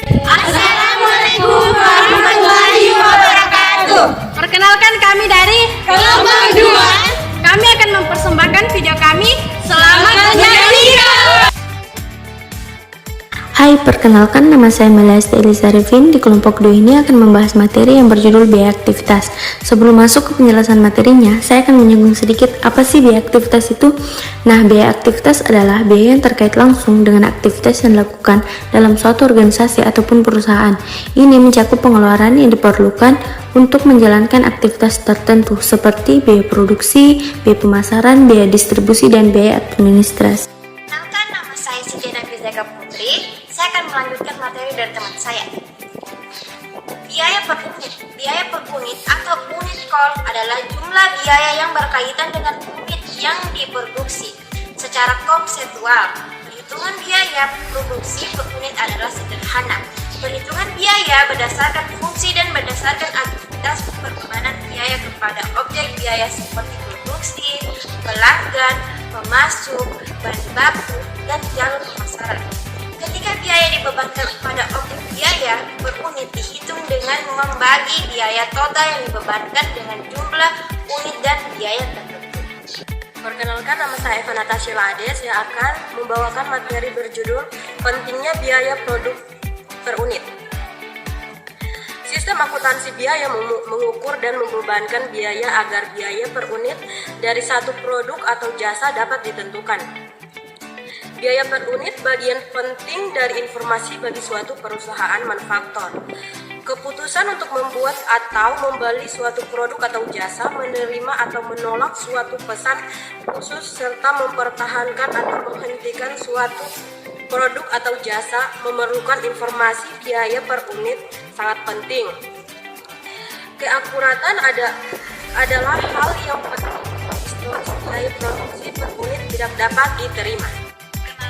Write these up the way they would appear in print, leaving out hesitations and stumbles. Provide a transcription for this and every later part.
Assalamualaikum warahmatullahi wabarakatuh. Perkenalkan, kami dari Kelompok 2. Kami akan mempersembahkan video kami. Selamat menyaksikan. Hai, perkenalkan nama saya Melia Elisa Revin. Di kelompok 2 ini akan membahas materi yang berjudul biaya aktivitas. Sebelum masuk ke penjelasan materinya, saya akan menyinggung sedikit apa sih biaya aktivitas itu. Nah, biaya aktivitas adalah biaya yang terkait langsung dengan aktivitas yang dilakukan dalam suatu organisasi ataupun perusahaan. Ini mencakup pengeluaran yang diperlukan untuk menjalankan aktivitas tertentu seperti biaya produksi, biaya pemasaran, biaya distribusi, dan biaya administrasi. Kenalkan, nama saya Siti Nafizah Putri. Saya akan melanjutkan materi dari teman saya. Biaya per unit. Biaya per unit atau unit cost adalah jumlah biaya yang berkaitan dengan unit yang diproduksi. Secara konseptual, perhitungan biaya produksi per unit adalah sederhana. Perhitungan biaya berdasarkan fungsi dan berdasarkan aktivitas perkembangan biaya kepada objek biaya seperti produksi, pelanggan, pemasok, bahan baku, dan jalur pemasaran. Ketika biaya dibebankan pada objek biaya per unit dihitung dengan membagi biaya total yang dibebankan dengan jumlah unit dan biaya tertentu. Perkenalkan, nama saya Eva Natasha Lades yang akan membawakan materi berjudul pentingnya biaya produk per unit. Sistem akuntansi biaya mengukur dan membebankan biaya agar biaya per unit dari satu produk atau jasa dapat ditentukan. Biaya per unit bagian penting dari informasi bagi suatu perusahaan manufaktur. Keputusan untuk membuat atau membeli suatu produk atau jasa, menerima atau menolak suatu pesan khusus, serta mempertahankan atau menghentikan suatu produk atau jasa memerlukan informasi biaya per unit sangat penting. Keakuratan adalah hal yang penting. Historis biaya produksi per unit tidak dapat diterima.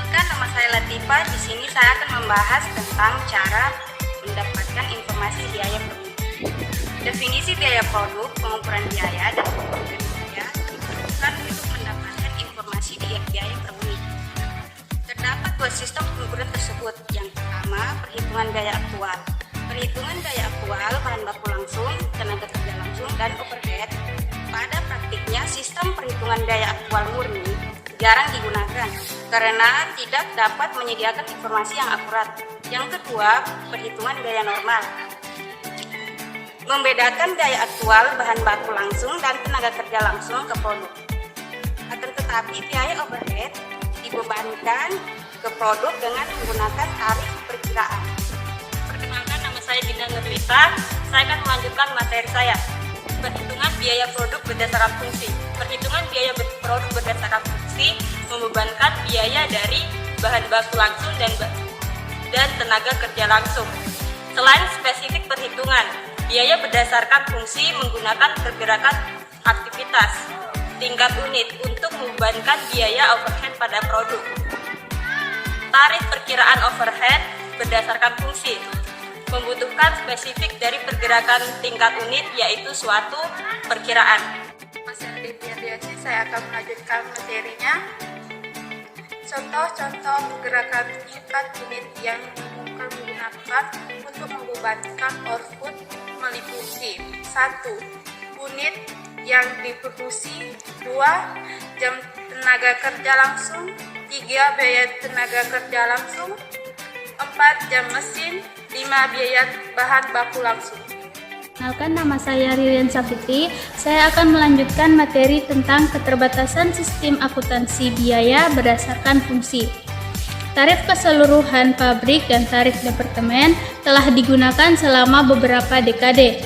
Nama saya Latifah. Di sini saya akan membahas tentang cara mendapatkan informasi biaya produk. Definisi biaya produk, pengukuran biaya, dan pengukuran biaya diperlukan untuk mendapatkan informasi biaya per unit. Terdapat dua sistem pengukuran tersebut. Yang pertama, perhitungan biaya aktual. Perhitungan biaya aktual bahan baku langsung, tenaga kerja langsung, dan overhead. Pada praktiknya, sistem perhitungan biaya aktual murni jarang digunakan karena tidak dapat menyediakan informasi yang akurat. Yang kedua, perhitungan biaya normal. Membedakan biaya aktual bahan baku langsung dan tenaga kerja langsung ke produk. Akan tetapi biaya overhead dibebankan ke produk dengan menggunakan tarif perkiraan. Perkenalkan, nama saya Dinda Nurlita. Saya akan melanjutkan materi saya. Perhitungan biaya produk berdasarkan fungsi. Perhitungan biaya produk berdasarkan fungsi membebankan biaya dari bahan baku langsung dan tenaga kerja langsung. Selain spesifik perhitungan, biaya berdasarkan fungsi menggunakan pergerakan aktivitas tingkat unit untuk membebankan biaya overhead pada produk. Tarif perkiraan overhead berdasarkan fungsi membutuhkan spesifik dari pergerakan tingkat unit, yaitu suatu perkiraan. Mas Erdipiadiasi, saya akan melanjutkan materinya. Contoh-contoh pergerakan tingkat unit yang menggunakan untuk membebankan output meliputi 1. Unit yang diproduksi, 2. Jam tenaga kerja langsung, 3. Biaya tenaga kerja langsung, 4. Jam mesin, 5. Biaya bahan baku langsung. Kenalkan, nama saya Ririan Safitri. Saya akan melanjutkan materi tentang keterbatasan sistem akuntansi biaya berdasarkan fungsi. Tarif keseluruhan pabrik dan tarif departemen telah digunakan selama beberapa dekade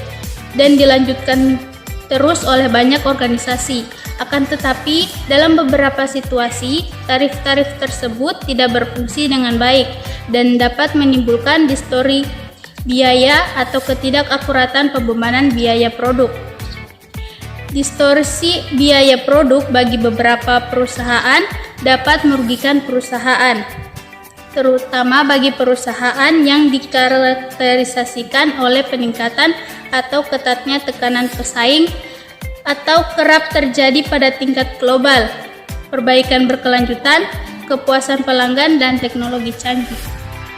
dan dilanjutkan terus oleh banyak organisasi. Akan tetapi, dalam beberapa situasi, tarif-tarif tersebut tidak berfungsi dengan baik dan dapat menimbulkan distorsi biaya atau ketidakakuratan pembebanan biaya produk. Distorsi biaya produk bagi beberapa perusahaan dapat merugikan perusahaan, terutama bagi perusahaan yang dikarakterisasikan oleh peningkatan atau ketatnya tekanan pesaing atau kerap terjadi pada tingkat global, perbaikan berkelanjutan, kepuasan pelanggan, dan teknologi canggih.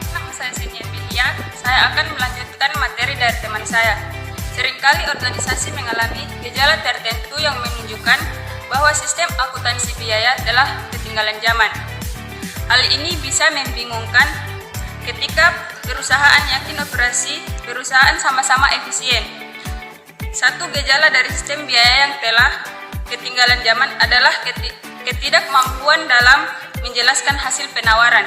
Nama saya Sinia Filia. saya akan melanjutkan materi dari teman saya. Seringkali organisasi mengalami gejala tertentu yang menunjukkan bahwa sistem akuntansi biaya telah ketinggalan zaman. Hal ini bisa membingungkan ketika perusahaan yakin operasi perusahaan sama-sama efisien. Satu gejala dari sistem biaya yang telah ketinggalan zaman adalah ketidakmampuan dalam menjelaskan hasil penawaran.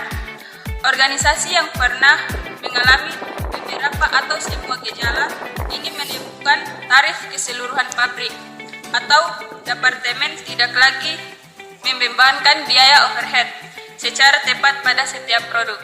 Organisasi yang pernah mengalami beberapa atau semua gejala ingin menemukan tarif keseluruhan pabrik atau departemen tidak lagi membebankan biaya overhead secara tepat pada setiap produk.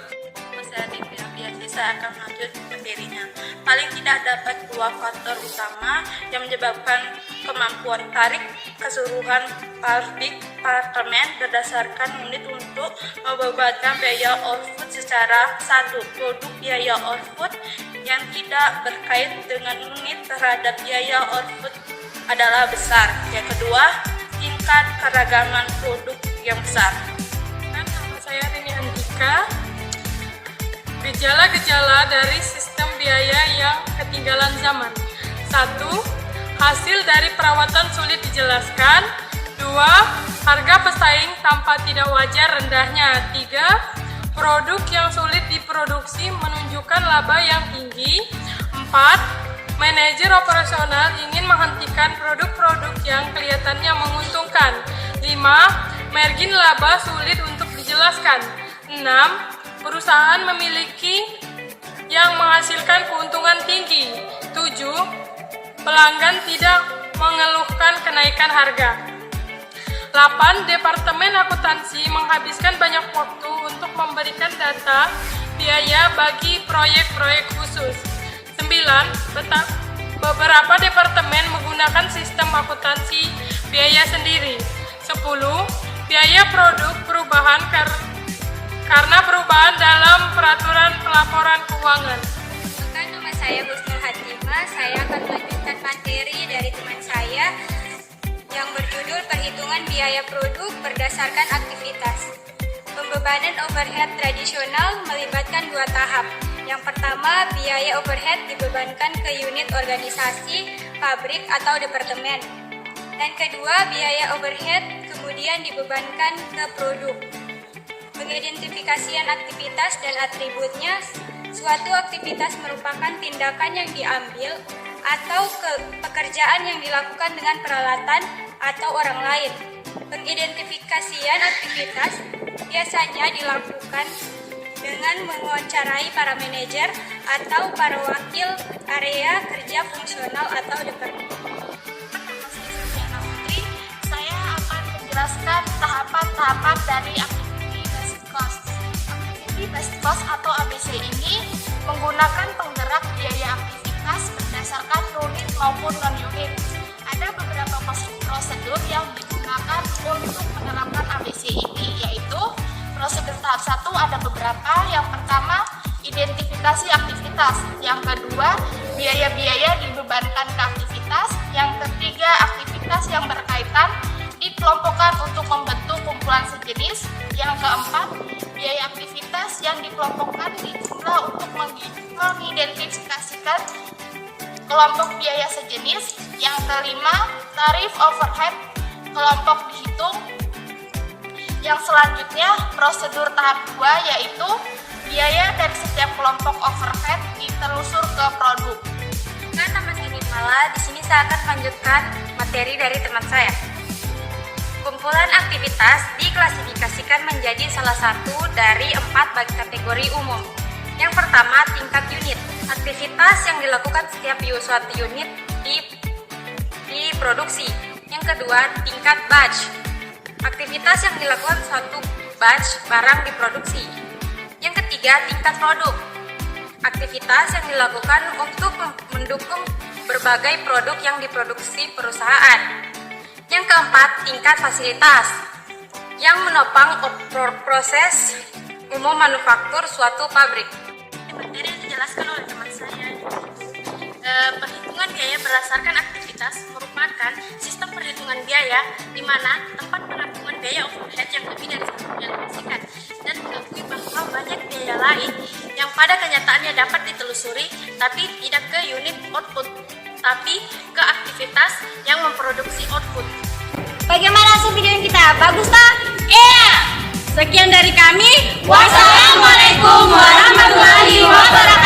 Saya akan lanjut materinya. Paling tidak dapat dua faktor utama yang menyebabkan kemampuan tarik keseluruhan pabrik departemen berdasarkan unit untuk membebankan biaya output secara satu. Produk biaya output yang tidak berkait dengan unit terhadap biaya output adalah besar. Yang kedua, tingkat keragaman produk yang besar. Nama saya Rini Andika. Gejala-gejala dari sistem biaya yang ketinggalan zaman. 1. Hasil dari perawatan sulit dijelaskan. 2. Harga pesaing tanpa tidak wajar rendahnya. 3. Produk yang sulit diproduksi menunjukkan laba yang tinggi. 4. Manajer operasional ingin menghentikan produk-produk yang kelihatannya menguntungkan. 5. Margin laba sulit untuk dijelaskan. 6. Perusahaan memiliki yang menghasilkan keuntungan tinggi. 7. Pelanggan tidak mengeluhkan kenaikan harga. 8. Departemen akuntansi menghabiskan banyak waktu untuk memberikan data biaya bagi proyek-proyek khusus. 9. Beberapa departemen menggunakan sistem akuntansi biaya sendiri. 10. Biaya produk perubahan karena perubahan dalam peraturan pelaporan keuangan. Nama saya Husnul Hatimah. Saya akan melanjutkan materi dari teman saya yang berjudul Perhitungan Biaya Produk Berdasarkan Aktivitas. Pembebanan overhead tradisional melibatkan dua tahap. Yang pertama, biaya overhead dibebankan ke unit organisasi, pabrik atau departemen. Dan kedua, biaya overhead kemudian dibebankan ke produk. Pengidentifikasian aktivitas dan atributnya. Suatu aktivitas merupakan tindakan yang diambil atau pekerjaan yang dilakukan dengan peralatan atau orang lain. Pengidentifikasian aktivitas biasanya dilakukan dengan mewawancarai para manajer atau para wakil area kerja fungsional atau departemen. Saya akan menjelaskan tahapan-tahapan dari Activity Based Cost atau ABC ini menggunakan penggerak biaya aktivitas berdasarkan unit maupun non-unit. Ada beberapa prosedur yang digunakan untuk menerapkan ABC ini, yaitu prosedur tahap 1 ada beberapa. Yang pertama, identifikasi aktivitas. Yang kedua, biaya-biaya dibebankan ke aktivitas. Yang ketiga, aktivitas yang berkaitan dikelompokkan untuk membentuk kumpulan sejenis. Yang keempat, biaya aktivitas yang dikelompokkan dijumlah untuk mengidentifikasikan kelompok biaya sejenis. Yang kelima, tarif overhead kelompok dihitung. Yang selanjutnya, prosedur tahap 2 yaitu biaya dari setiap kelompok overhead ditelusur ke produk. Nama saya Nipala. Di sini saya akan melanjutkan materi dari teman saya. Kumpulan aktivitas diklasifikasikan menjadi salah satu dari 4 kategori umum. Yang pertama, tingkat unit. Aktivitas yang dilakukan setiap suatu unit di produksi. Yang kedua, tingkat batch. Aktivitas yang dilakukan suatu batch barang diproduksi. Yang ketiga, tingkat produk. Aktivitas yang dilakukan untuk mendukung berbagai produk yang diproduksi perusahaan. Yang keempat, tingkat fasilitas yang menopang proses umum manufaktur suatu pabrik. Materi yang dijelaskan oleh teman saya. Perhitungan biaya berdasarkan aktivitas merupakan sistem perhitungan biaya di mana tempat penampungan biaya overhead yang lebih dari satu yang dihasilkan dan mengakui bahwa banyak biaya lain yang pada kenyataan hanya dapat ditelusuri, tapi tidak ke unit output, tapi ke aktivitas yang memproduksi output. Bagaimana hasil video kita? Bagus tak? Iya! Sekian dari kami. Wassalamualaikum warahmatullahi wabarakatuh.